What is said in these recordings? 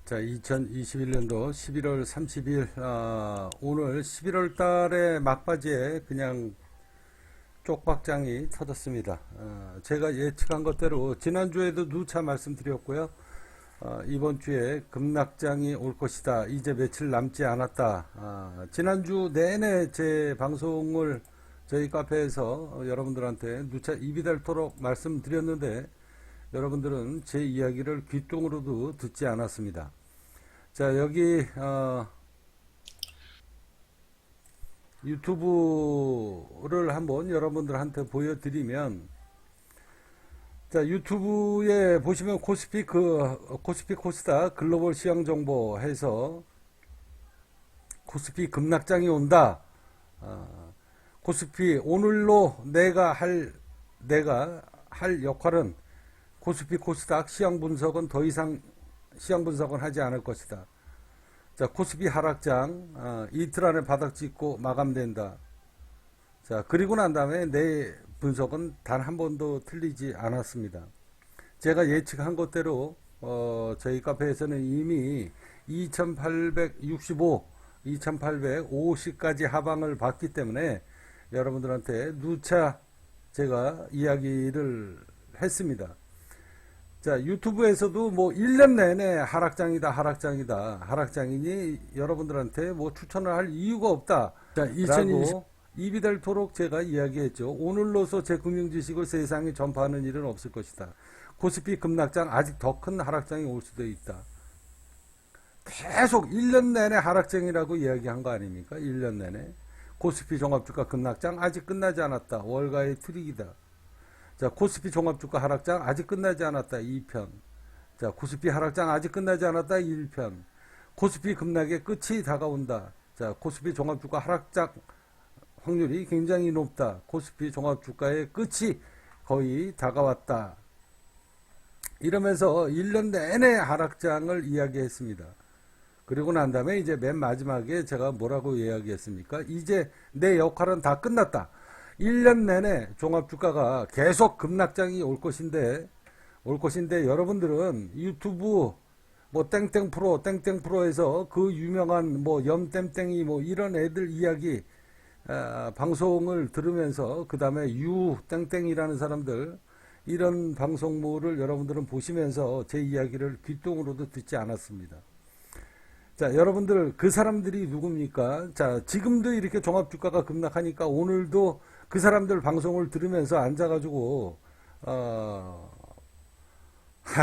자, 2021년도 11월 30일, 오늘 11월 달의 막바지에 그냥 쪽박장이 터졌습니다. 제가 예측한 것대로 지난주에도 누차 말씀드렸고요. 이번 주에 급락장이 올 것이다. 이제 며칠 남지 않았다. 지난주 내내 제 방송을 저희 카페에서 여러분들한테 누차 입이 닳도록 말씀드렸는데 여러분들은 제 이야기를 귓등으로도 듣지 않았습니다. 자, 여기 유튜브를 한번 여러분들한테 보여드리면, 자, 유튜브에 보시면 코스피 코스닥 글로벌 시황 정보 해서 코스피 급락장이 온다. 코스피 오늘로 내가 할 역할은 코스피 코스닥 시황 분석은 더 이상 시황 분석은 하지 않을 것이다. 자, 코스피 하락장 이틀 안에 바닥 찍고 마감된다. 자, 그리고 난 다음에 내 분석은 단 한 번도 틀리지 않았습니다. 제가 예측한 것대로 저희 카페에서는 이미 2865, 2850까지 하방을 봤기 때문에 여러분들한테 누차 제가 이야기를 했습니다. 자, 유튜브에서도 뭐 1년 내내 하락장이니 여러분들한테 뭐 추천을 할 이유가 없다. 자, 2020 입이 닳도록 제가 이야기했죠. 오늘로서 제 금융지식을 세상에 전파하는 일은 없을 것이다. 코스피 급락장 아직 더 큰 하락장이 올 수도 있다. 계속 1년 내내 하락장이라고 이야기한 거 아닙니까? 1년 내내. 코스피 종합주가 급락장 아직 끝나지 않았다. 월가의 트릭이다. 자, 코스피 종합주가 하락장 아직 끝나지 않았다. 2편. 자, 코스피 하락장 아직 끝나지 않았다. 1편. 코스피 급락의 끝이 다가온다. 자, 코스피 종합주가 하락장 확률이 굉장히 높다. 코스피 종합주가의 끝이 거의 다가왔다. 이러면서 1년 내내 하락장을 이야기했습니다. 그리고 난 다음에 이제 맨 마지막에 제가 뭐라고 이야기했습니까? 이제 내 역할은 다 끝났다. 1년 내내 종합주가가 계속 급락장이 올 것인데 여러분들은 유튜브 뭐 땡땡 프로에서 그 유명한 뭐 염땡땡이 뭐 이런 애들 이야기 방송을 들으면서 그 다음에 땡땡이라는 사람들 이런 방송물을 여러분들은 보시면서 제 이야기를 귓등으로도 듣지 않았습니다. 자, 여러분들 그 사람들이 누굽니까? 자, 지금도 이렇게 종합주가가 급락하니까 오늘도 그 사람들 방송을 들으면서 앉아가지고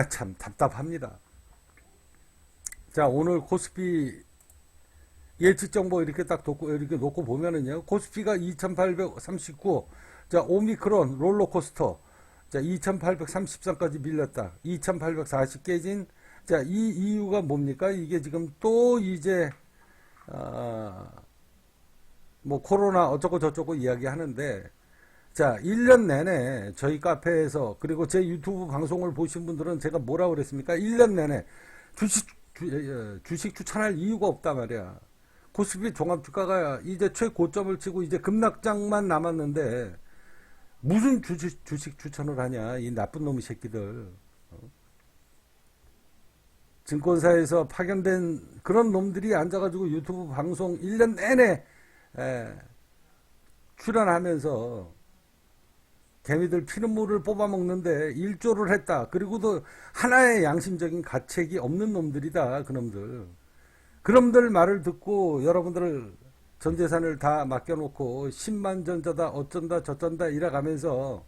참 답답합니다. 자, 오늘 코스피 예측 정보 이렇게 딱 놓고 보면은요, 코스피가 2839, 자, 오미크론 롤러코스터, 자, 2833까지 밀렸다. 2840 깨진, 자, 이 이유가 뭡니까? 이게 지금 또 이제, 뭐, 코로나 어쩌고 저쩌고 이야기 하는데, 자, 1년 내내 저희 카페에서, 그리고 제 유튜브 방송을 보신 분들은 제가 뭐라고 그랬습니까? 1년 내내 주식 추천할 이유가 없단 말이야. 코스피 종합주가가 이제 최고점을 치고 이제 급락장만 남았는데 무슨 주식 추천을 하냐, 이 나쁜 놈의 새끼들. 증권사에서 파견된 그런 놈들이 앉아가지고 유튜브 방송 1년 내내 출연하면서 개미들 피눈물을 뽑아먹는데 일조를 했다. 그리고도 하나의 양심적인 가책이 없는 놈들이다. 그놈들 말을 듣고 여러분들 전재산을 다 맡겨놓고 10만 전자다 어쩐다 저쩐다 이래가면서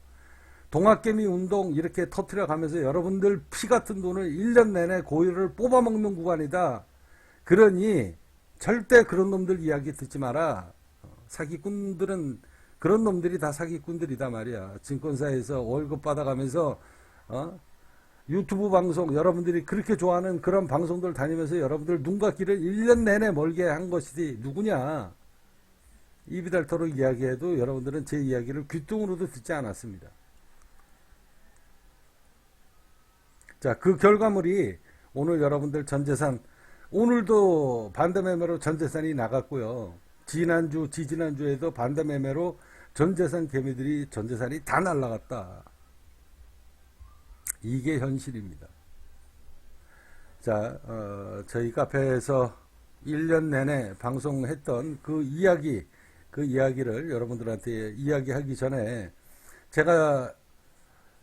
동학개미 운동 이렇게 터트려가면서 여러분들 피 같은 돈을 1년 내내 고의를 뽑아먹는 구간이다. 그러니 절대 그런 놈들 이야기 듣지 마라. 사기꾼들은 그런 놈들이 다 사기꾼들이다 말이야. 증권사에서 월급 받아가면서 유튜브 방송 여러분들이 그렇게 좋아하는 그런 방송들 다니면서 여러분들 눈과 귀를 1년 내내 멀게 한 것이 누구냐. 입이 닳도록 이야기해도 여러분들은 제 이야기를 귓등으로도 듣지 않았습니다. 자, 그 결과물이 오늘 여러분들 전재산, 오늘도 반대매매로 전재산이 나갔고요. 지지난주에도 반대매매로 전재산 개미들이 전재산이 다 날라갔다. 이게 현실입니다. 자, 저희 카페에서 1년 내내 방송했던 그 이야기를 여러분들한테 이야기하기 전에 제가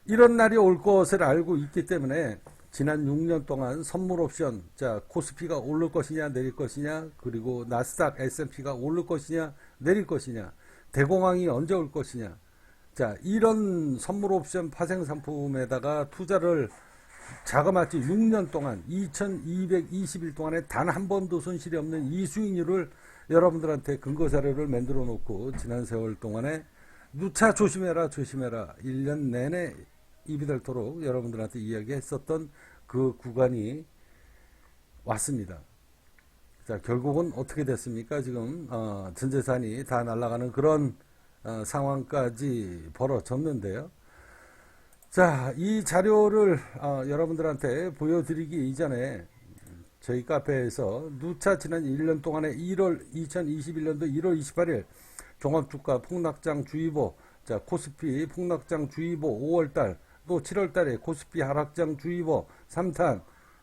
이런 날이 올 것을 알고 있기 때문에 지난 6년 동안 선물 옵션, 자, 코스피가 오를 것이냐, 내릴 것이냐, 그리고 나스닥, S&P가 오를 것이냐, 내릴 것이냐, 대공황이 언제 올 것이냐, 자, 이런 선물 옵션 파생 상품에다가 투자를 자그마치 6년 동안 2220일 동안에 단 한 번도 손실이 없는 이 수익률을 여러분들한테 근거 자료를 만들어 놓고 지난 세월 동안에 누차 조심해라 조심해라 1년 내내 입이 닳도록 여러분들한테 이야기했었던 그 구간이 왔습니다. 자, 결국은 어떻게 됐습니까? 지금 전 재산이 다 날아가는 그런 상황까지 벌어졌는데요. 자, 이 자료를 여러분들한테 보여드리기 이전에 저희 카페에서 누차 지난 1년 동안에 2021년도 1월 28일 종합주가 폭락장 주의보, 자, 코스피 폭락장 주의보 5월달, 또 7월달에 코스피 하락장 주의보 3탄,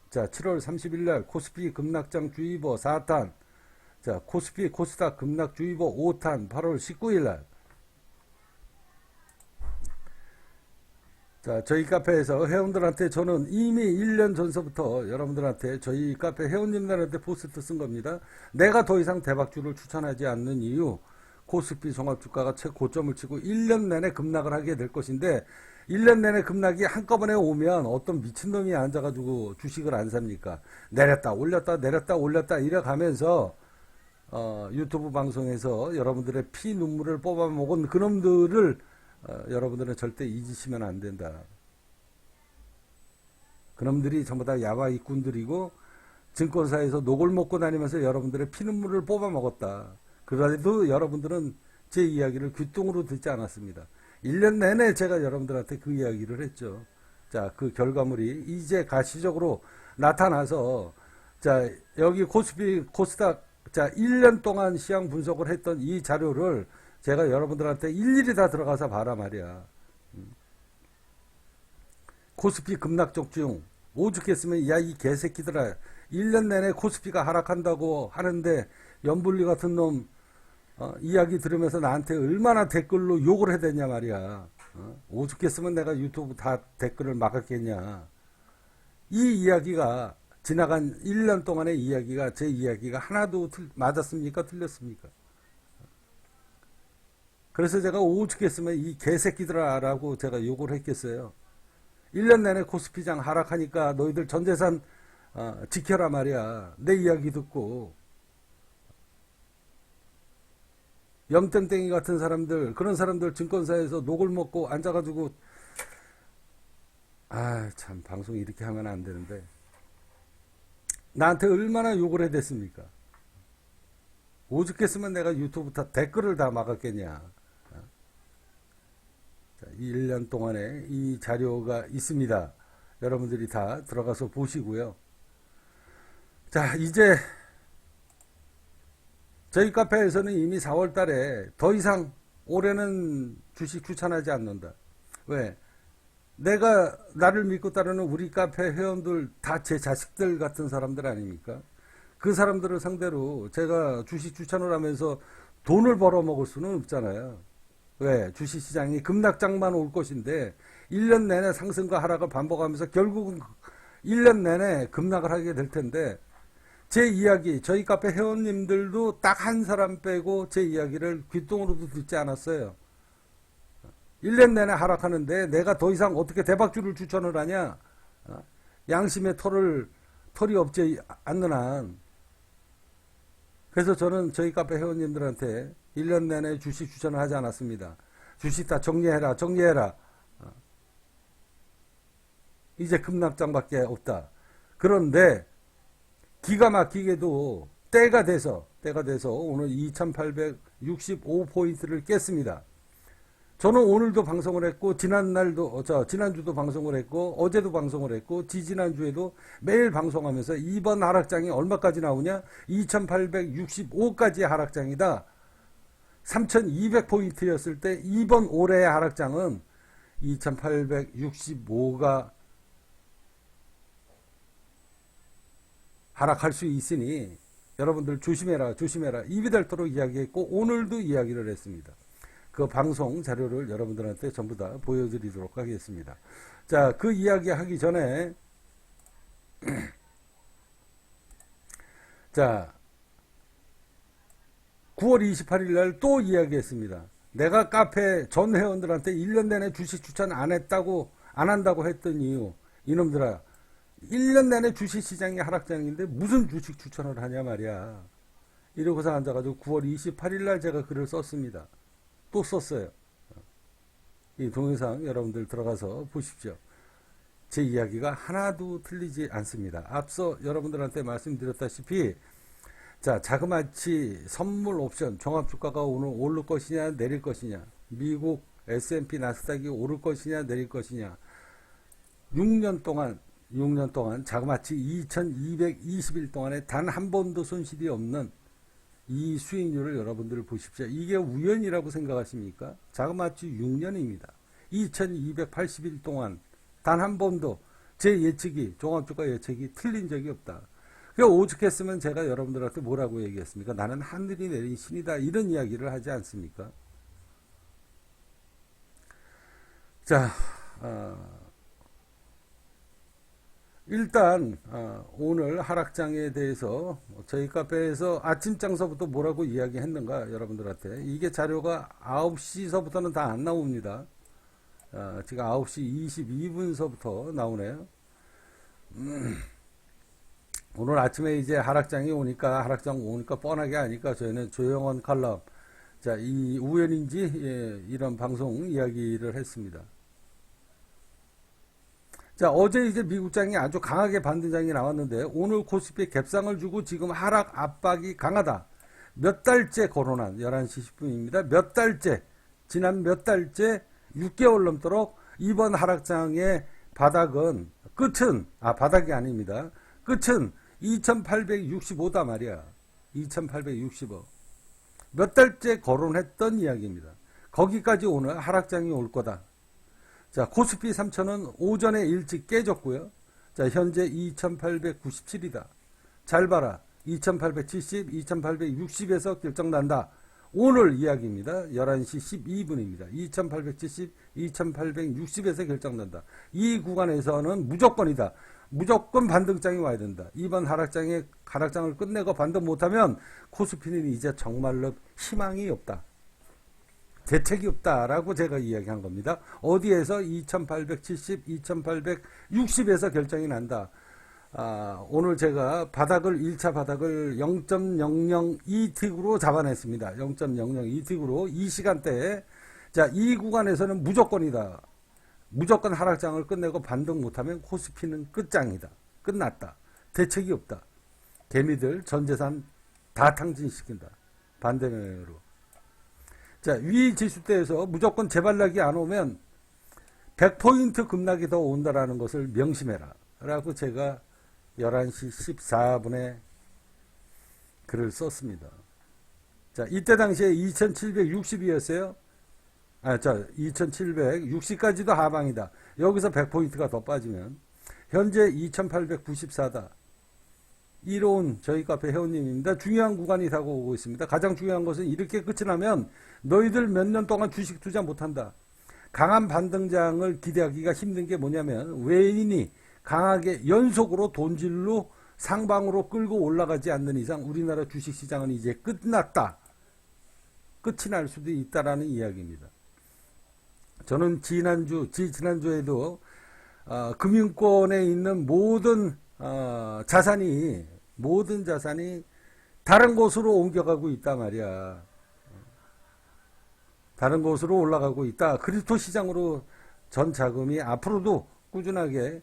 자, 7월 30일날 코스피 급락장 주의보 4탄, 자, 코스피 코스닥 급락 주의보 5탄 8월 19일날. 자, 저희 카페에서 회원들한테 저는 이미 1년 전서부터 여러분들한테 저희 카페 회원님들한테 포스트 쓴 겁니다. 내가 더 이상 대박주를 추천하지 않는 이유, 코스피 종합주가가 최고점을 치고 1년 내내 급락을 하게 될 것인데 1년 내내 급락이 한꺼번에 오면 어떤 미친놈이 앉아가지고 주식을 안 삽니까? 내렸다 올렸다 내렸다 올렸다 이래 가면서 유튜브 방송에서 여러분들의 피 눈물을 뽑아 먹은 그놈들을 여러분들은 절대 잊으시면 안 된다. 그놈들이 전부 다 야바 이꾼들이고 증권사에서 녹을 먹고 다니면서 여러분들의 피눈물을 뽑아 먹었다. 그래도 여러분들은 제 이야기를 귀뚱으로 듣지 않았습니다. 1년 내내 제가 여러분들한테 그 이야기를 했죠. 자, 그 결과물이 이제 가시적으로 나타나서, 자, 여기 코스피, 코스닥, 자, 1년 동안 시황 분석을 했던 이 자료를 제가 여러분들한테 일일이 다 들어가서 봐라 말이야. 코스피 급락적 중 오죽했으면 야 이 개새끼들아 1년 내내 코스피가 하락한다고 하는데 연불리 같은 놈 이야기 들으면서 나한테 얼마나 댓글로 욕을 해야 되냐 말이야. 오죽했으면 내가 유튜브 다 댓글을 막았겠냐. 이 이야기가 지나간 1년 동안의 이야기가 제 이야기가 하나도 맞았습니까? 틀렸습니까? 그래서 제가 오죽했으면 이 개새끼들아 라고 제가 욕을 했겠어요. 1년 내내 코스피장 하락하니까 너희들 전재산 지켜라 말이야. 내 이야기 듣고. 염땡땡이 같은 사람들, 그런 사람들 증권사에서 녹을 먹고 앉아가지고, 참, 방송 이렇게 하면 안 되는데. 나한테 얼마나 욕을 해댔습니까? 오죽했으면 내가 유튜브 다 댓글을 다 막았겠냐. 자, 1년 동안에 이 자료가 있습니다. 여러분들이 다 들어가서 보시고요. 자, 이제 저희 카페에서는 이미 4월 달에 더 이상 올해는 주식 추천하지 않는다. 왜? 내가 나를 믿고 따르는 우리 카페 회원들 다 제 자식들 같은 사람들 아닙니까? 그 사람들을 상대로 제가 주식 추천을 하면서 돈을 벌어먹을 수는 없잖아요. 왜? 주식시장이 급락장만 올 것인데 1년 내내 상승과 하락을 반복하면서 결국은 1년 내내 급락을 하게 될 텐데 제 이야기, 저희 카페 회원님들도 딱 한 사람 빼고 제 이야기를 귓등으로도 듣지 않았어요. 1년 내내 하락하는데 내가 더 이상 어떻게 대박주를 추천을 하냐? 양심의 털이 없지 않는 한. 그래서 저는 저희 카페 회원님들한테 1년 내내 주식 추천을 하지 않았습니다. 주식 다 정리해라, 정리해라. 이제 급락장밖에 없다. 그런데 기가 막히게도 때가 돼서 오늘 2865포인트를 깼습니다. 저는 오늘도 방송을 했고 지난주도 방송을 했고 어제도 방송을 했고 지지난주에도 매일 방송하면서 이번 하락장이 얼마까지 나오냐? 2865까지의 하락장이다. 3200포인트였을 때 이번 올해의 하락장은 2865가 하락할 수 있으니 여러분들 조심해라 조심해라 입이 닳도록 이야기했고 오늘도 이야기를 했습니다. 그 방송 자료를 여러분들한테 전부 다 보여드리도록 하겠습니다. 자, 그 이야기 하기 전에 자 9월 28일 날 또 이야기했습니다. 내가 카페 전 회원들한테 1년 내내 주식 추천 안 한다고 했던 이유, 이놈들아 1년 내내 주식시장이 하락장인데 무슨 주식 추천을 하냐 말이야. 이러고서 앉아가지고 9월 28일 날 제가 글을 썼습니다. 또 썼어요. 이 동영상 여러분들 들어가서 보십시오. 제 이야기가 하나도 틀리지 않습니다. 앞서 여러분들한테 말씀드렸다시피 자, 자그마치 선물 옵션 종합주가가 오늘 오를 것이냐 내릴 것이냐, 미국 S&P 나스닥이 오를 것이냐 내릴 것이냐, 6년 동안 자그마치 2220일 동안에 단 한 번도 손실이 없는 이 수익률을 여러분들 보십시오. 이게 우연이라고 생각하십니까? 자그마치 6년입니다. 2280일 동안 단 한 번도 제 예측이, 종합주가 예측이 틀린 적이 없다. 그러니까 오죽했으면 제가 여러분들한테 뭐라고 얘기했습니까? 나는 하늘이 내린 신이다. 이런 이야기를 하지 않습니까? 자, 일단 오늘 하락장에 대해서 저희 카페에서 아침장서부터 뭐라고 이야기했는가 여러분들한테, 이게 자료가 9시서부터는 다 안 나옵니다. 지금 9시 22분서부터 나오네요. 오늘 아침에 이제 하락장 오니까 뻔하게 하니까 저희는 조영원 칼럼, 자, 이 우연인지 이런 방송 이야기를 했습니다. 자, 어제 이제 미국장이 아주 강하게 반등장이 나왔는데 오늘 코스피 갭상을 주고 지금 하락 압박이 강하다. 몇 달째 거론한 11시 10분입니다. 몇 달째, 지난 몇 달째 6개월 넘도록 이번 하락장의 끝은 바닥이 아닙니다. 끝은 2865다 말이야. 2865. 몇 달째 거론했던 이야기입니다. 거기까지 오늘 하락장이 올 거다. 자, 코스피 3000은 오전에 일찍 깨졌고요. 자, 현재 2897이다. 잘 봐라. 2870, 2860에서 결정난다. 오늘 이야기입니다. 11시 12분입니다. 2870, 2860에서 결정난다. 이 구간에서는 무조건이다. 무조건 반등장이 와야 된다. 이번 하락장을 끝내고 반등 못하면 코스피는 이제 정말로 희망이 없다. 대책이 없다라고 제가 이야기한 겁니다. 어디에서 2870, 2860에서 결정이 난다. 오늘 제가 1차 바닥을 0.002틱으로 잡아냈습니다. 0.002틱으로 이 시간대에, 자, 이 구간에서는 무조건이다. 무조건 하락장을 끝내고 반등 못하면 코스피는 끝장이다. 끝났다. 대책이 없다. 개미들 전재산 다 탕진시킨다. 반대면으로. 자, 위 지수대에서 무조건 재발락이 안 오면 100포인트 급락이 더 온다라는 것을 명심해라. 라고 제가 11시 14분에 글을 썼습니다. 자, 이때 당시에 2760이었어요. 2760까지도 하방이다. 여기서 100포인트가 더 빠지면 현재 2894다. 이로운 저희 카페 회원님입니다. 중요한 구간이 다가오고 있습니다. 가장 중요한 것은 이렇게 끝이 나면 너희들 몇 년 동안 주식 투자 못한다. 강한 반등장을 기대하기가 힘든 게 뭐냐면 외인이 강하게 연속으로 돈질로 상방으로 끌고 올라가지 않는 이상 우리나라 주식시장은 이제 끝났다. 끝이 날 수도 있다라는 이야기입니다. 저는 지난주에도 금융권에 있는 모든 자산이 다른 곳으로 옮겨가고 있단 말이야. 다른 곳으로 올라가고 있다. 크립토 시장으로 전 자금이 앞으로도 꾸준하게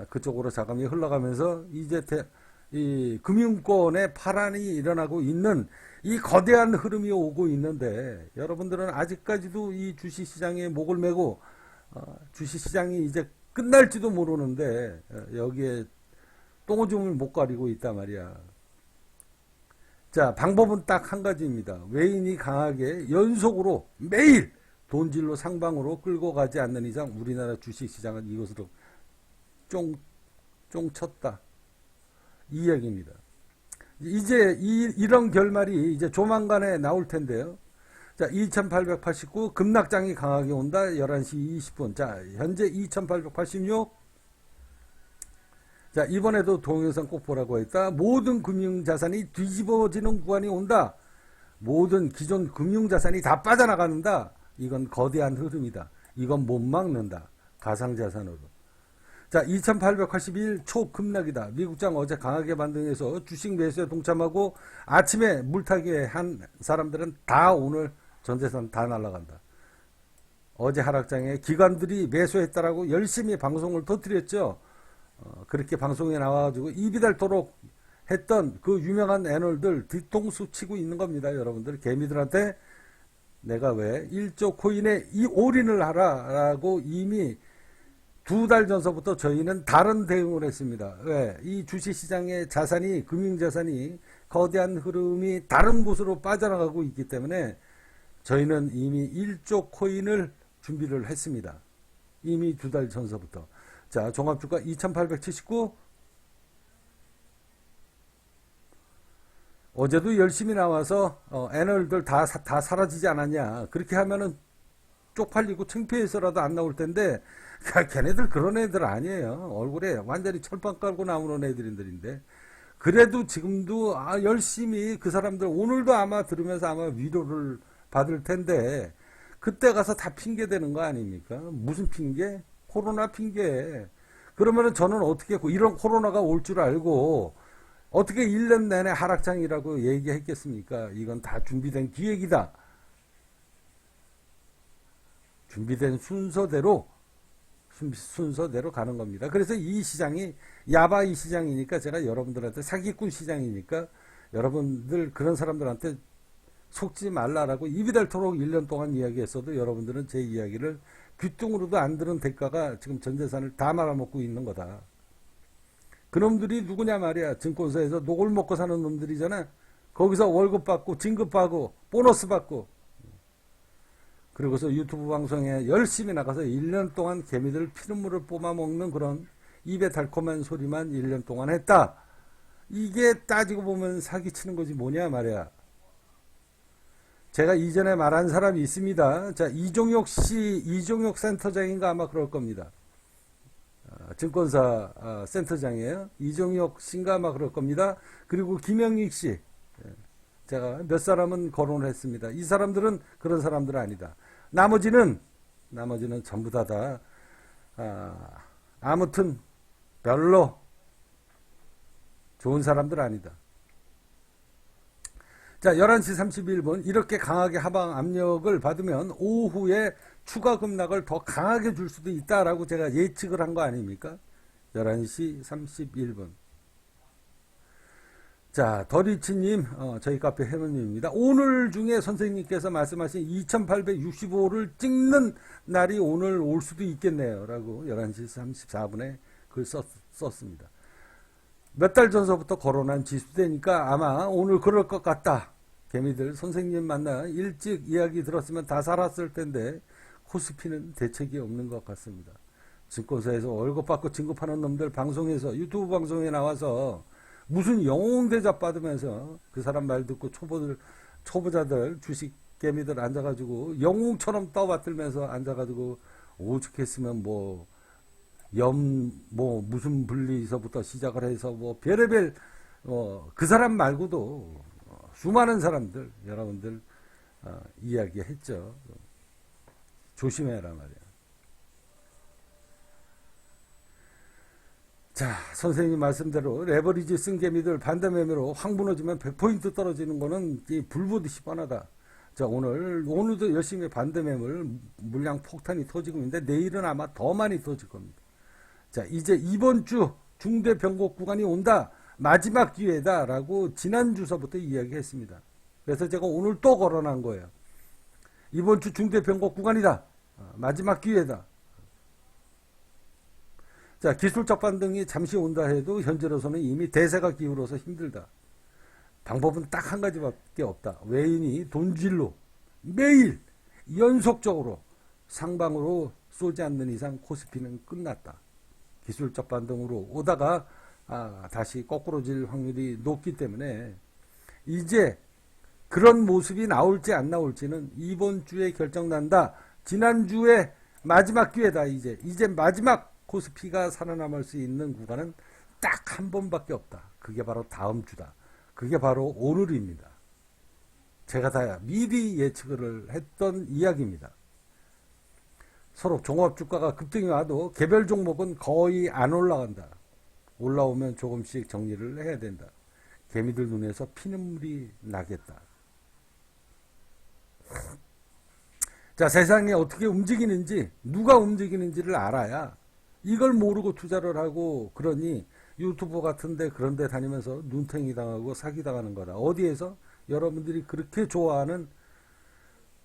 그쪽으로 자금이 흘러가면서 이제 이 금융권에 파란이 일어나고 있는 이 거대한 흐름이 오고 있는데, 여러분들은 아직까지도 이 주식시장에 목을 메고 주식시장이 이제 끝날지도 모르는데 여기에 똥오줌을 못 가리고 있단 말이야. 자, 방법은 딱 한 가지입니다. 외인이 강하게 연속으로 매일 돈질로 상방으로 끌고 가지 않는 이상 우리나라 주식시장은 이것으로 쫑 쳤다. 이 얘기입니다. 이제 이런 결말이 이제 조만간에 나올 텐데요. 자, 2889 급락장이 강하게 온다. 11시 20분. 자, 현재 2886. 자, 이번에도 동영상 꼭 보라고 했다. 모든 금융자산이 뒤집어지는 구간이 온다. 모든 기존 금융자산이 다 빠져나가는다. 이건 거대한 흐름이다. 이건 못 막는다. 가상자산으로. 자, 2881 초급락이다. 미국장 어제 강하게 반등해서 주식 매수에 동참하고 아침에 물타기에 한 사람들은 다 오늘 전재산 다 날아간다. 어제 하락장에 기관들이 매수했다라고 열심히 방송을 터뜨렸죠. 그렇게 방송에 나와가지고 입이 닳도록 했던 그 유명한 애널들 뒤통수 치고 있는 겁니다. 여러분들 개미들한테 내가 왜 1조 코인에 이 올인을 하라라고 이미 2달 전서부터 저희는 다른 대응을 했습니다. 왜? 이 주식시장의 자산이 금융자산이 거대한 흐름이 다른 곳으로 빠져나가고 있기 때문에 저희는 이미 1조 코인을 준비를 했습니다. 이미 2달 전서부터. 자, 종합주가 2879. 어제도 열심히 나와서 애널들 다 사라지지 않았냐. 그렇게 하면은 쪽팔리고 창피해서라도 안 나올 텐데 걔네들 그런 애들 아니에요. 얼굴에 완전히 철판 깔고 나오는 애들인데 그래도 지금도 열심히 그 사람들 오늘도 아마 들으면서 아마 위로를 받을 텐데 그때 가서 다 핑계 대는 거 아닙니까? 무슨 핑계? 코로나 핑계. 그러면은 저는 어떻게 이런 코로나가 올 줄 알고 어떻게 1년 내내 하락장이라고 얘기했겠습니까? 이건 다 준비된 기획이다. 준비된 순서대로 가는 겁니다. 그래서 이 시장이 야바이 시장이니까 제가 여러분들한테 사기꾼 시장이니까 여러분들 그런 사람들한테 속지 말라라고 입이 닳도록 1년 동안 이야기했어도 여러분들은 제 이야기를 귀뚱으로도 안 들은 대가가 지금 전 재산을 다 말아먹고 있는 거다. 그놈들이 누구냐 말이야. 증권사에서 녹을 먹고 사는 놈들이잖아. 거기서 월급 받고 진급받고 보너스 받고 그리고서 유튜브 방송에 열심히 나가서 1년 동안 개미들 피눈물을 뽑아먹는 그런 입에 달콤한 소리만 1년 동안 했다. 이게 따지고 보면 사기치는 거지 뭐냐 말이야. 제가 이전에 말한 사람이 있습니다. 자, 이종혁 센터장인가 아마 그럴 겁니다. 증권사 센터장이에요. 이종혁 씨인가 아마 그럴 겁니다. 그리고 김영익 씨. 제가 몇 사람은 거론을 했습니다. 이 사람들은 그런 사람들 아니다. 나머지는 전부 다 아무튼 별로 좋은 사람들 아니다. 자, 11시 31분 이렇게 강하게 하방 압력을 받으면 오후에 추가 급락을 더 강하게 줄 수도 있다라고 제가 예측을 한 거 아닙니까? 11시 31분. 자, 더리치님, 저희 카페 해노님입니다. 오늘 중에 선생님께서 말씀하신 2865를 찍는 날이 오늘 올 수도 있겠네요. 라고 11시 34분에 글 썼습니다. 몇 달 전서부터 거론한 지수대니까 아마 오늘 그럴 것 같다. 개미들 선생님 만나 일찍 이야기 들었으면 다 살았을 텐데 코스피는 대책이 없는 것 같습니다. 증권사에서 월급 받고 진급하는 놈들 방송에서 유튜브 방송에 나와서 무슨 영웅 대접 받으면서 그 사람 말 듣고 초보자들 주식 개미들 앉아가지고 영웅처럼 떠받들면서 앉아가지고 오죽했으면 무슨 분리서부터 시작을 해서 별의별 그 사람 말고도 수많은 사람들 여러분들 이야기했죠. 조심해라 말이야. 자, 선생님 말씀대로 레버리지 쓴 개미들 반대 매매로 확 무너지면 100포인트 떨어지는 거는 불보듯이 뻔하다. 자, 오늘도 열심히 반대 매물 물량 폭탄이 터지고 있는데 내일은 아마 더 많이 터질 겁니다. 자, 이제 이번 주 중대 변곡 구간이 온다. 마지막 기회다라고 지난주서부터 이야기했습니다. 그래서 제가 오늘 또 거론한 거예요. 이번 주 중대 변곡 구간이다. 마지막 기회다. 자, 기술적 반등이 잠시 온다 해도 현재로서는 이미 대세가 기울어서 힘들다. 방법은 딱 한 가지밖에 없다. 외인이 돈질로 매일 연속적으로 상방으로 쏘지 않는 이상 코스피는 끝났다. 기술적 반등으로 오다가 다시 거꾸로질 확률이 높기 때문에 이제 그런 모습이 나올지 안 나올지는 이번 주에 결정난다. 지난주에 마지막 기회다. 이제 마지막 코스피가 살아남을 수 있는 구간은 딱 한 번밖에 없다. 그게 바로 다음 주다. 그게 바로 오늘입니다. 제가 다 미리 예측을 했던 이야기입니다. 서로 종합주가가 급등이 와도 개별 종목은 거의 안 올라간다. 올라오면 조금씩 정리를 해야 된다. 개미들 눈에서 피눈물이 나겠다. 자, 세상이 어떻게 움직이는지, 누가 움직이는지를 알아야 이걸 모르고 투자를 하고 그러니 유튜브 같은데 그런데 다니면서 눈탱이 당하고 사기 당하는 거다. 어디에서? 여러분들이 그렇게 좋아하는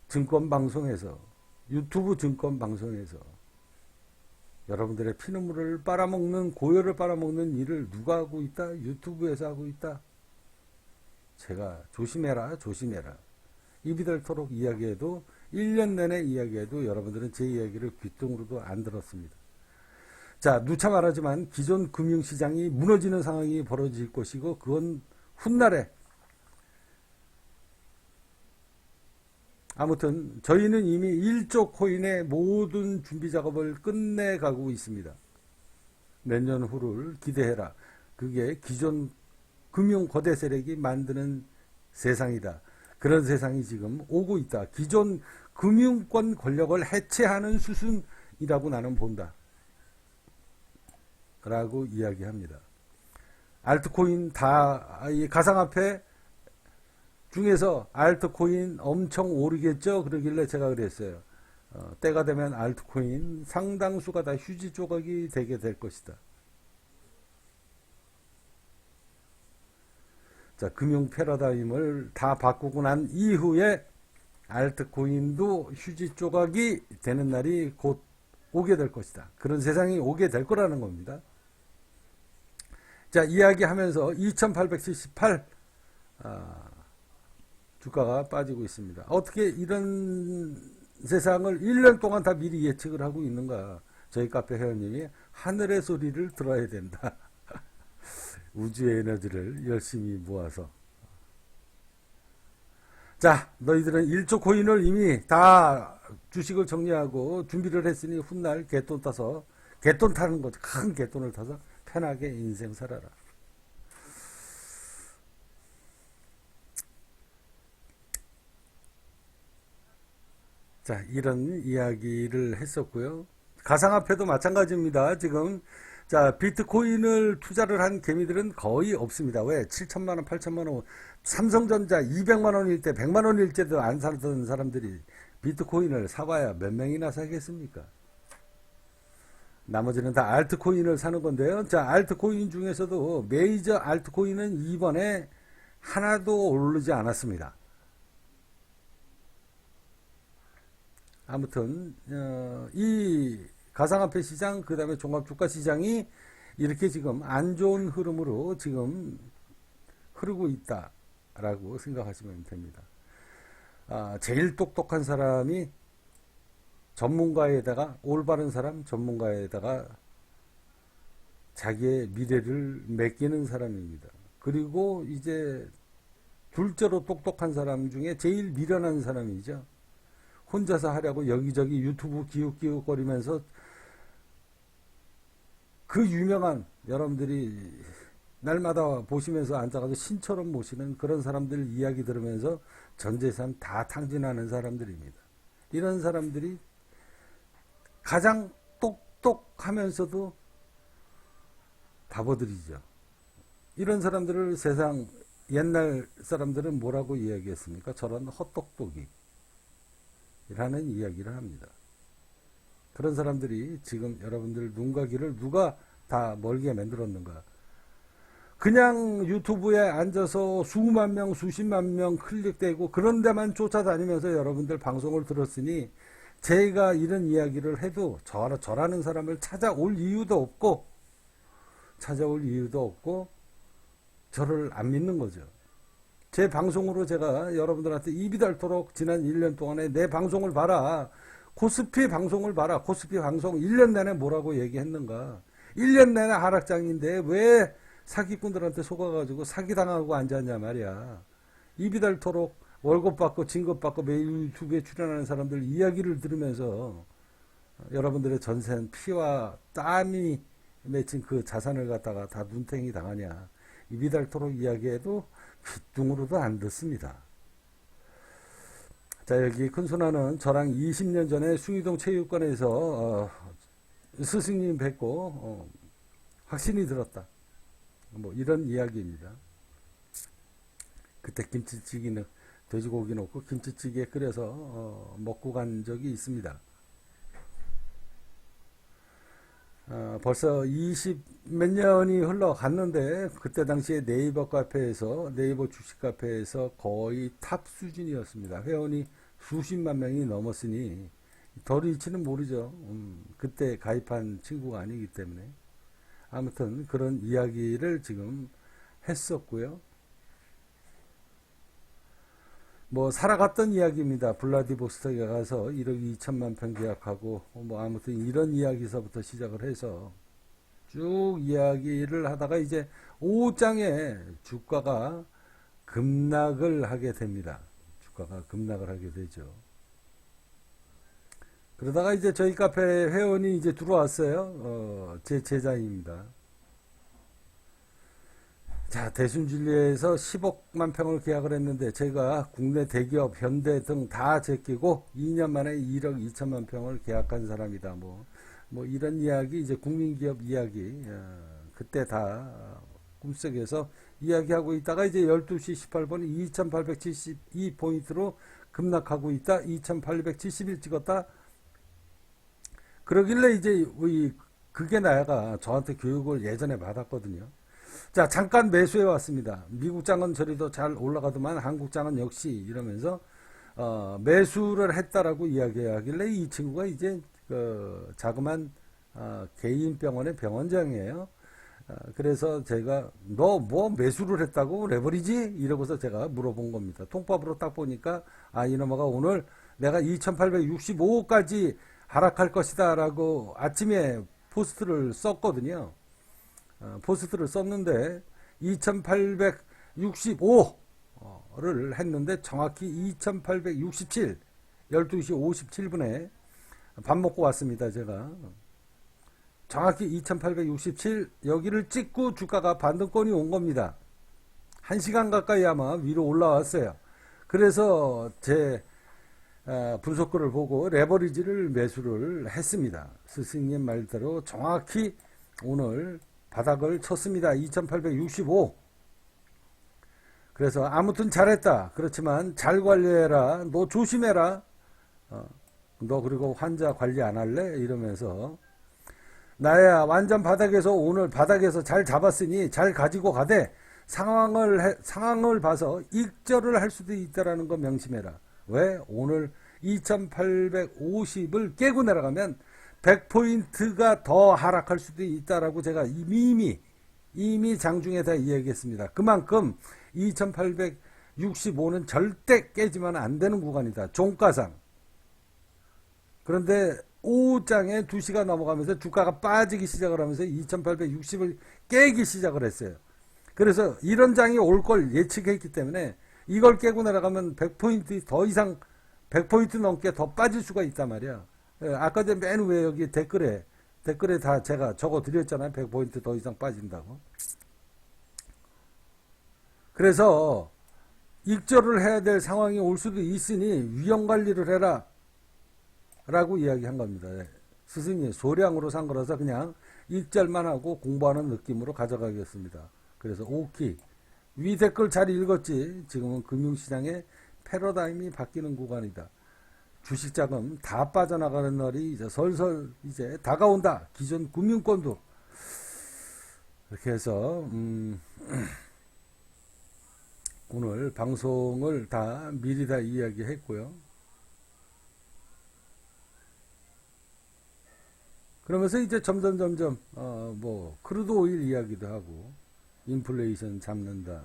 증권방송에서, 유튜브 증권방송에서 여러분들의 피눈물을 빨아먹는, 고열을 빨아먹는 일을 누가 하고 있다? 유튜브에서 하고 있다. 제가 조심해라, 조심해라. 입이 닳도록 이야기해도 1년 내내 이야기해도 여러분들은 제 이야기를 귀뚱으로도 안 들었습니다. 자, 누차 말하지만 기존 금융시장이 무너지는 상황이 벌어질 것이고 그건 훗날에 아무튼 저희는 이미 1조 코인의 모든 준비 작업을 끝내가고 있습니다. 몇 년 후를 기대해라. 그게 기존 금융 거대 세력이 만드는 세상이다. 그런 세상이 지금 오고 있다. 기존 금융권 권력을 해체하는 수순이라고 나는 본다. 라고 이야기합니다. 알트코인 이 가상화폐 중에서 알트코인 엄청 오르겠죠? 그러길래 제가 그랬어요. 때가 되면 알트코인 상당수가 다 휴지 조각이 되게 될 것이다. 자, 금융 패러다임을 다 바꾸고 난 이후에 알트코인도 휴지 조각이 되는 날이 곧 오게 될 것이다. 그런 세상이 오게 될 거라는 겁니다. 자, 이야기하면서 2878 주가가 빠지고 있습니다. 어떻게 이런 세상을 1년 동안 다 미리 예측을 하고 있는가? 저희 카페 회원님이 하늘의 소리를 들어야 된다. 우주의 에너지를 열심히 모아서. 자, 너희들은 1조 코인을 이미 다 주식을 정리하고 준비를 했으니 훗날 개돈 타서, 개돈 타는 거죠. 큰 개돈을 타서 편하게 인생 살아라. 자, 이런 이야기를 했었고요. 가상화폐도 마찬가지입니다. 지금 자, 비트코인을 투자를 한 개미들은 거의 없습니다. 왜? 7천만 원, 8천만 원, 삼성전자 200만 원일 때, 100만 원일 때도 안 사던 사람들이 비트코인을 사봐야 몇 명이나 사겠습니까? 나머지는 다 알트코인을 사는 건데요. 자, 알트코인 중에서도 메이저 알트코인은 이번에 하나도 오르지 않았습니다. 아무튼 이 가상화폐 시장, 그 다음에 종합주가 시장이 이렇게 지금 안 좋은 흐름으로 지금 흐르고 있다라고 생각하시면 됩니다. 제일 똑똑한 사람이 전문가에다가, 올바른 사람, 전문가에다가 자기의 미래를 맡기는 사람입니다. 그리고 이제 둘째로 똑똑한 사람 중에 제일 미련한 사람이죠. 혼자서 하려고 여기저기 유튜브 기웃기웃거리면서 그 유명한, 여러분들이 날마다 보시면서 앉아가지고 신처럼 모시는 그런 사람들 이야기 들으면서 전 재산 다 탕진하는 사람들입니다. 이런 사람들이 가장 똑똑하면서도 바보들이죠. 이런 사람들을 세상 옛날 사람들은 뭐라고 이야기했습니까? 저런 헛똑똑이 라는 이야기를 합니다. 그런 사람들이 지금 여러분들 눈과 귀를 누가 다 멀게 만들었는가? 그냥 유튜브에 앉아서 수만 명, 수십만 명 클릭되고 그런 데만 쫓아다니면서 여러분들 방송을 들었으니 제가 이런 이야기를 해도 저라는 사람을 찾아올 이유도 없고 저를 안 믿는 거죠. 제 방송으로 제가 여러분들한테 입이 닳도록 지난 1년 동안에 내 방송을 봐라. 코스피 방송을 봐라. 코스피 방송 1년 내내 뭐라고 얘기했는가. 1년 내내 하락장인데 왜 사기꾼들한테 속아가지고 사기당하고 앉았냐 말이야. 입이 닳도록 월급 받고 진급 받고 매일 유튜브에 출연하는 사람들 이야기를 들으면서 여러분들의 전생 피와 땀이 맺힌 그 자산을 갖다가 다 눈탱이 당하냐. 입이 닳도록 이야기해도 귀뚱으로도 안 듣습니다. 자, 여기 큰소나는 저랑 20년 전에 숭이동 체육관에서 스승님 뵙고 확신이 들었다. 뭐 이런 이야기입니다. 그때 김치찌개는 돼지고기 넣고 김치찌개 끓여서 먹고 간 적이 있습니다. 벌써 20 몇 년이 흘러갔는데 그때 당시에 네이버 카페에서 네이버 주식 카페에서 거의 탑 수준이었습니다. 회원이 수십만 명이 넘었으니 덜 잃지는 모르죠. 그때 가입한 친구가 아니기 때문에. 아무튼 그런 이야기를 지금 했었고요. 뭐 살아갔던 이야기입니다. 블라디보스토크에 가서 1억 2천만 평 계약하고 뭐 아무튼 이런 이야기서부터 시작을 해서 쭉 이야기를 하다가 이제 5장에 주가가 급락을 하게 됩니다. 주가가 급락을 하게 되죠. 그러다가 이제 저희 카페 회원이 이제 들어왔어요. 제 제자입니다. 자, 대순진리에서 10억만 평을 계약을 했는데 제가 국내 대기업 현대 등 다 제끼고 2년 만에 1억 2천만 평을 계약한 사람이다. 뭐 이런 이야기, 이제 국민기업 이야기, 그때 다 꿈속에서 이야기하고 있다가 이제 12시 18분에 2872포인트로 급락하고 있다. 2871 찍었다. 그러길래 이제 그게 나야가 저한테 교육을 예전에 받았거든요. 자, 잠깐 매수해 왔습니다. 미국 장은 저리도 잘 올라가더만 한국 장은 역시 이러면서 매수를 했다라고 이야기하길래 이 친구가 이제 그 자그만 개인 병원의 병원장이에요. 그래서 제가 너 뭐 매수를 했다고 레버리지? 이러고서 제가 물어본 겁니다. 통밥으로 딱 보니까 이놈아가 오늘 내가 2865까지 하락할 것이다 라고 아침에 포스트를 썼거든요. 포스트를 썼는데 2865를 했는데 정확히 2867 12시 57분에 밥 먹고 왔습니다. 제가 정확히 2867 여기를 찍고 주가가 반등권이 온 겁니다. 1시간 가까이 아마 위로 올라왔어요. 그래서 제 분석글을 보고 레버리지를 매수를 했습니다. 스승님 말대로 정확히 오늘 바닥을 쳤습니다. 2865. 그래서 아무튼 잘했다. 그렇지만 잘 관리해라. 너 조심해라. 너 그리고 환자 관리 안 할래? 이러면서 나야 완전 바닥에서 오늘 바닥에서 잘 잡았으니 잘 가지고 가되 상황을 봐서 익절을 할 수도 있다라는 거 명심해라. 왜? 오늘 2850을 깨고 내려가면 100포인트가 더 하락할 수도 있다라고 제가 이미 장중에 다 이야기했습니다. 그만큼 2865는 절대 깨지면 안 되는 구간이다. 종가상. 그런데 5장에 2시가 넘어가면서 주가가 빠지기 시작을 하면서 2860을 깨기 시작을 했어요. 그래서 이런 장이 올 걸 예측했기 때문에 이걸 깨고 내려가면 100포인트 더 이상 100포인트 넘게 더 빠질 수가 있단 말이야. 아까 전에 맨 위에 여기 댓글에 다 제가 적어 드렸잖아요. 100포인트 더 이상 빠진다고. 그래서 익절을 해야 될 상황이 올 수도 있으니 위험 관리를 해라 라고 이야기한 겁니다. 스승이 소량으로 산 거라서 그냥 익절만 하고 공부하는 느낌으로 가져가겠습니다. 그래서 오키 위 댓글 잘 읽었지. 지금은 금융시장의 패러다임이 바뀌는 구간이다. 주식자금 다 빠져나가는 날이 이제 설설 이제 다가온다. 기존 금융권도 이렇게 해서 오늘 방송을 다 미리 다 이야기했고요. 그러면서 이제 점점 뭐 크루드 오일 이야기도 하고 인플레이션 잡는다.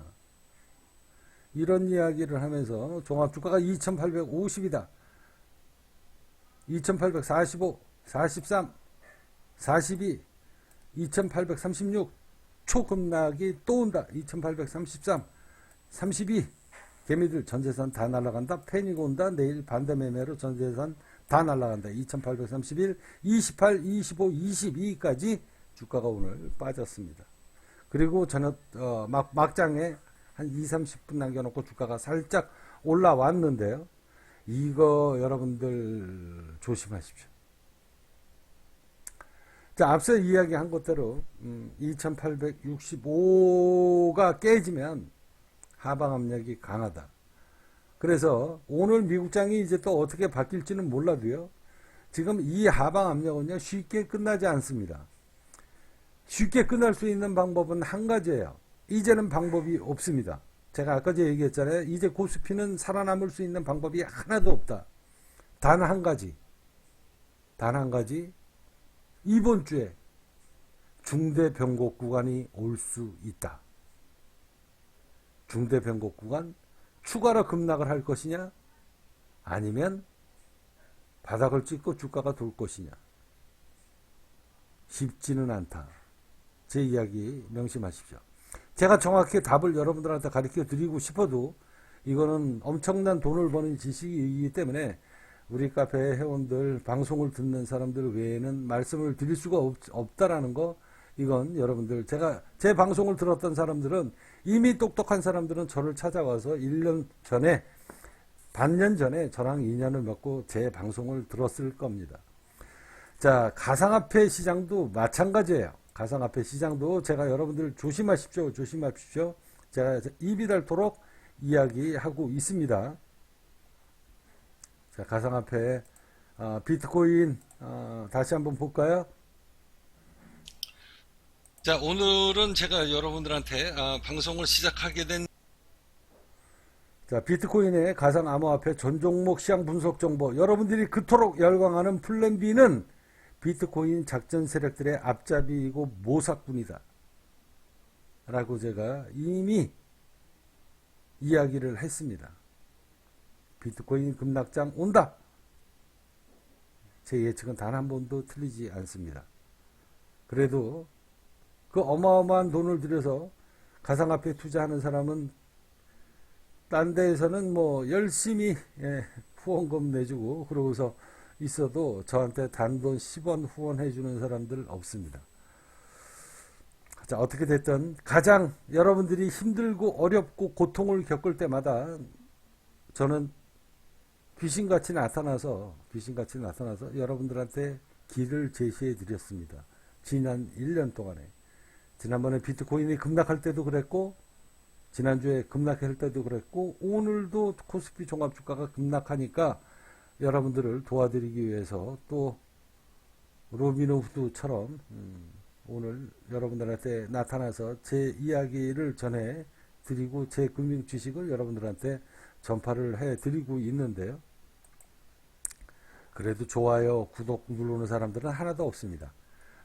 이런 이야기를 하면서 종합주가가 2850이다. 2845, 43, 42, 2836, 초급락이 또 온다. 2833, 32. 개미들 전재산 다 날아간다. 패닉 온다. 내일 반대 매매로 전재산 다 날아간다. 2831, 28, 25, 22까지 주가가 오늘 빠졌습니다. 그리고 저녁 막장에 한 2, 30분 남겨놓고 주가가 살짝 올라왔는데요. 이거 여러분들 조심하십시오. 자, 앞서 이야기한 것대로 2865가 깨지면 하방 압력이 강하다. 그래서 오늘 미국장이 이제 또 어떻게 바뀔지는 몰라도요. 지금 이 하방 압력은요, 쉽게 끝나지 않습니다. 쉽게 끝날 수 있는 방법은 한 가지예요. 이제는 방법이 없습니다. 제가 아까 얘기했잖아요. 이제 코스피는 살아남을 수 있는 방법이 하나도 없다. 단 한 가지. 이번 주에 중대 변곡 구간이 올 수 있다. 중대 변곡 구간 추가로 급락을 할 것이냐, 아니면 바닥을 찍고 주가가 돌 것이냐. 쉽지는 않다. 제 이야기 명심하십시오. 제가 정확히 답을 여러분들한테 가르쳐 드리고 싶어도 이거는 엄청난 돈을 버는 지식이기 때문에 우리 카페 회원들, 방송을 듣는 사람들 외에는 말씀을 드릴 수가 없다라는 거, 이건 여러분들, 제 방송을 들었던 사람들은, 이미 똑똑한 사람들은 저를 찾아와서 1년 전에, 반년 전에 저랑 인연을 맺고 제 방송을 들었을 겁니다. 자, 가상화폐 시장도 마찬가지예요. 가상화폐 시장도 제가 여러분들 조심하십시오. 제가 입이 닳도록 이야기하고 있습니다. 자, 가상화폐, 비트코인, 다시 한번 볼까요? 자, 오늘은 제가 여러분들한테 방송을 시작하게 된 자, 비트코인의 가상 암호화폐 전 종목 시장 분석 정보. 여러분들이 그토록 열광하는 플랜 B는 비트코인 작전 세력들의 앞잡이이고 모사꾼이다. 라고 제가 이미 이야기를 했습니다. 비트코인 급락장 온다. 제 예측은 단 한 번도 틀리지 않습니다. 그래도 그 어마어마한 돈을 들여서 가상화폐 투자하는 사람은 딴 데에서는 뭐 열심히 후원금 내주고 그러고서 있어도 저한테 단돈 10원 후원해주는 사람들 없습니다. 자, 어떻게 됐든 가장 여러분들이 힘들고 어렵고 고통을 겪을 때마다 저는 귀신같이 나타나서 여러분들한테 길을 제시해 드렸습니다. 지난 1년 동안에. 지난번에 비트코인이 급락할 때도 그랬고, 지난주에 급락할 때도 그랬고, 오늘도 코스피 종합주가가 급락하니까 여러분들을 도와드리기 위해서 또 로빈후드처럼 오늘 여러분들한테 나타나서 제 이야기를 전해 드리고 제 금융 지식을 여러분들한테 전파를 해 드리고 있는데요. 그래도 좋아요, 구독 누르는 사람들은 하나도 없습니다.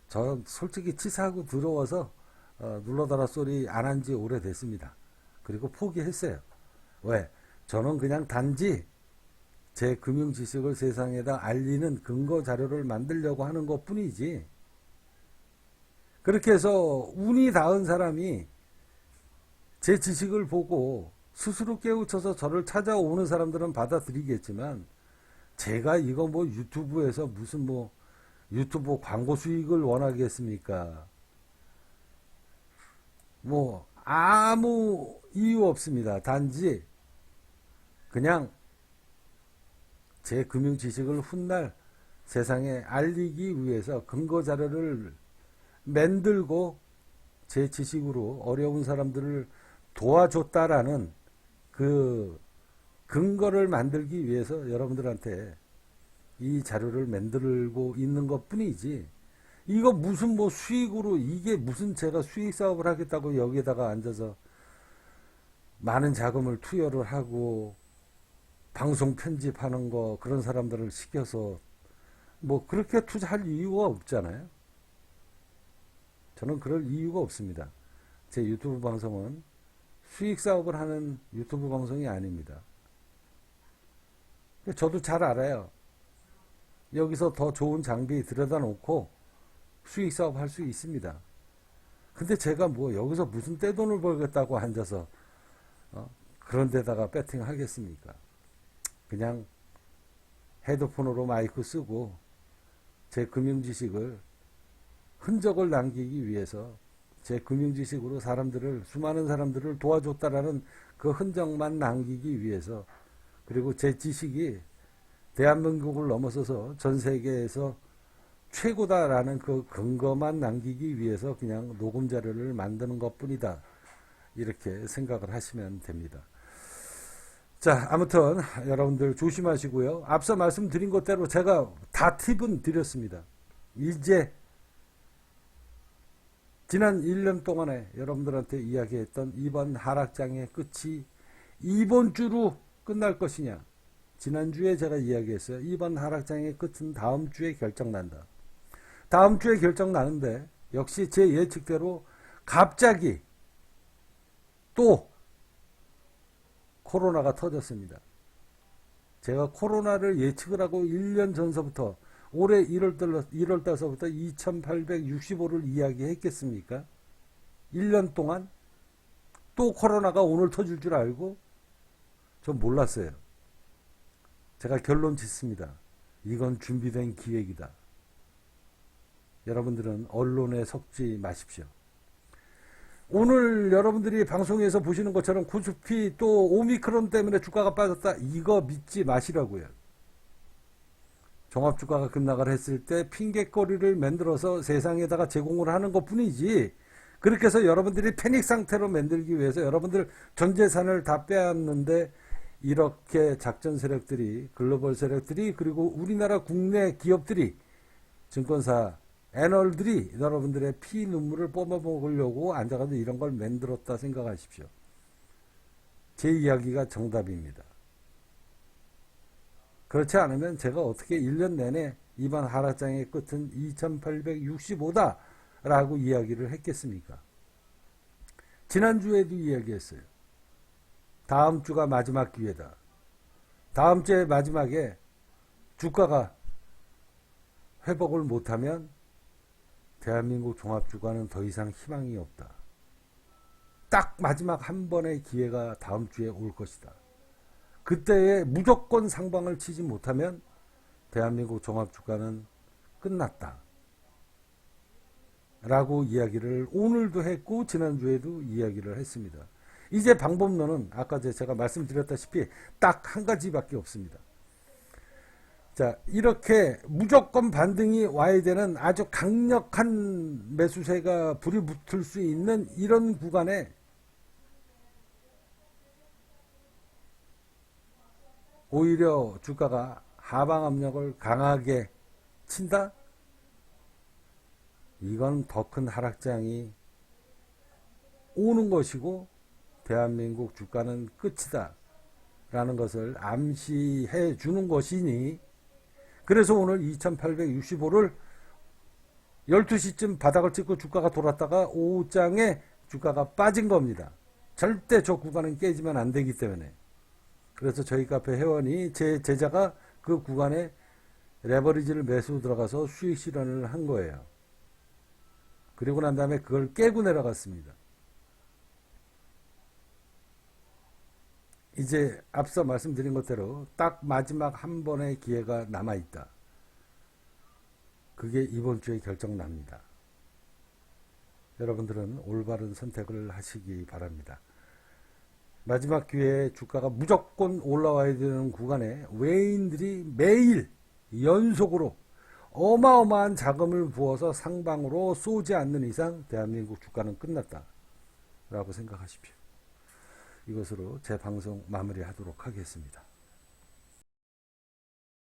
전 솔직히 치사하고 더러워서 눌러달라 소리 안 한 지 오래됐습니다. 그리고 포기했어요. 왜? 저는 그냥 단지 제 금융 지식을 세상에다 알리는 근거 자료를 만들려고 하는 것 뿐이지. 그렇게 해서 운이 닿은 사람이 제 지식을 보고 스스로 깨우쳐서 저를 찾아오는 사람들은 받아들이겠지만, 제가 이거 뭐 유튜브에서 무슨 뭐 유튜브 광고 수익을 원하겠습니까? 뭐 아무 이유 없습니다. 단지 그냥 제 금융 지식을 훗날 세상에 알리기 위해서 근거 자료를 만들고 제 지식으로 어려운 사람들을 도와줬다라는 그 근거를 만들기 위해서 여러분들한테 이 자료를 만들고 있는 것 뿐이지, 이거 무슨 뭐 수익으로, 이게 무슨 제가 수익 사업을 하겠다고 여기에다가 앉아서 많은 자금을 투여를 하고 방송 편집하는 거 그런 사람들을 시켜서 뭐 그렇게 투자할 이유가 없잖아요. 저는 그럴 이유가 없습니다. 제 유튜브 방송은 수익 사업을 하는 유튜브 방송이 아닙니다. 저도 잘 알아요. 여기서 더 좋은 장비 들여다 놓고 수익 사업 할 수 있습니다. 근데 제가 뭐 여기서 무슨 떼돈을 벌겠다고 앉아서 그런 데다가 배팅 하겠습니까? 그냥 헤드폰으로 마이크 쓰고 제 금융지식을 흔적을 남기기 위해서 제 금융지식으로 수많은 사람들을 도와줬다라는 그 흔적만 남기기 위해서, 그리고 제 지식이 대한민국을 넘어서서 전 세계에서 최고다라는 그 근거만 남기기 위해서 그냥 녹음 자료를 만드는 것뿐이다, 이렇게 생각을 하시면 됩니다. 자, 아무튼 여러분들 조심하시고요. 앞서 말씀드린 것대로 제가 다 팁은 드렸습니다. 이제 지난 1년 동안에 여러분들한테 이야기했던 이번 하락장의 끝이 이번 주로 끝날 것이냐. 지난주에 제가 이야기했어요. 이번 하락장의 끝은 다음 주에 결정난다. 다음 주에 결정나는데 역시 제 예측대로 갑자기 또 코로나가 터졌습니다. 제가 코로나를 예측을 하고 1년 전서부터 올해 1월달서부터 2865를 이야기했겠습니까? 1년 동안 또 코로나가 오늘 터질 줄 알고 전 몰랐어요. 제가 결론 짓습니다. 이건 준비된 기획이다. 여러분들은 언론에 속지 마십시오. 오늘 여러분들이 방송에서 보시는 것처럼 코스피 또 오미크론 때문에 주가가 빠졌다, 이거 믿지 마시라고요. 종합주가가 급락을 했을 때 핑계거리를 만들어서 세상에다가 제공을 하는 것 뿐이지, 그렇게 해서 여러분들이 패닉 상태로 만들기 위해서 여러분들 전 재산을 다 빼앗는데, 이렇게 작전 세력들이, 글로벌 세력들이, 그리고 우리나라 국내 기업들이, 증권사 애널들이 여러분들의 피 눈물을 뽑아먹으려고 앉아가지고 이런 걸 만들었다 생각하십시오. 제 이야기가 정답입니다. 그렇지 않으면 제가 어떻게 1년 내내 이번 하락장의 끝은 2865다 라고 이야기를 했겠습니까? 지난주에도 이야기했어요. 다음 주가 마지막 기회다. 다음 주의 마지막에 주가가 회복을 못하면 대한민국 종합주가는 더 이상 희망이 없다. 딱 마지막 한 번의 기회가 다음 주에 올 것이다. 그때에 무조건 상방을 치지 못하면 대한민국 종합주가는 끝났다. 라고 이야기를 오늘도 했고 지난주에도 이야기를 했습니다. 이제 방법론은 아까 제가 말씀드렸다시피 딱 한 가지밖에 없습니다. 자, 이렇게 무조건 반등이 와야 되는 아주 강력한 매수세가 불이 붙을 수 있는 이런 구간에 오히려 주가가 하방 압력을 강하게 친다? 이건 더 큰 하락장이 오는 것이고 대한민국 주가는 끝이다 라는 것을 암시해 주는 것이니, 그래서 오늘 2865를 12시쯤 바닥을 찍고 주가가 돌았다가 오후장에 주가가 빠진 겁니다. 절대 저 구간은 깨지면 안 되기 때문에. 그래서 저희 카페 회원이, 제 제자가 그 구간에 레버리지를 매수 들어가서 수익 실현을 한 거예요. 그리고 난 다음에 그걸 깨고 내려갔습니다. 이제 앞서 말씀드린 것대로 딱 마지막 한 번의 기회가 남아있다. 그게 이번 주에 결정납니다. 여러분들은 올바른 선택을 하시기 바랍니다. 마지막 기회에 주가가 무조건 올라와야 되는 구간에 외인들이 매일 연속으로 어마어마한 자금을 부어서 상방으로 쏘지 않는 이상 대한민국 주가는 끝났다 라고 생각하십시오. 이것으로 제 방송 마무리하도록 하겠습니다.